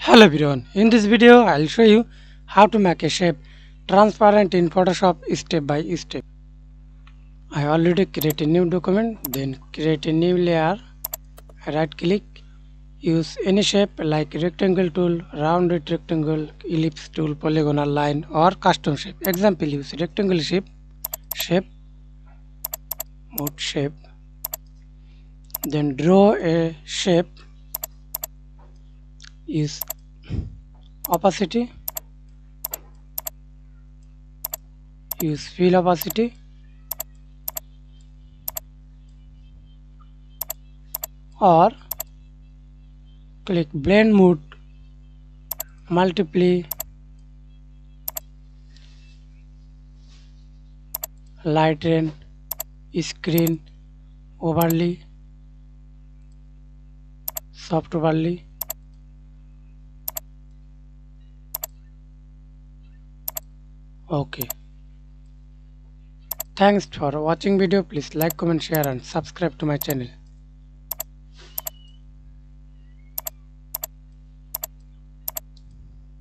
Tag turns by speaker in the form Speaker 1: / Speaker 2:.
Speaker 1: Hello everyone, in this video I'll show you how to make a shape transparent in Photoshop step by step. I already create a new document, then create a new layer, right click, use any shape like rectangle tool, rounded rectangle, ellipse tool, polygonal line or custom shape. Example, use rectangle shape, mode shape, then draw a shape, use opacity, use fill opacity, or click blend mode, multiply, lighten, screen, overlay, soft overlay. Okay. Thanks for watching video. Please like, comment, share and subscribe to my channel.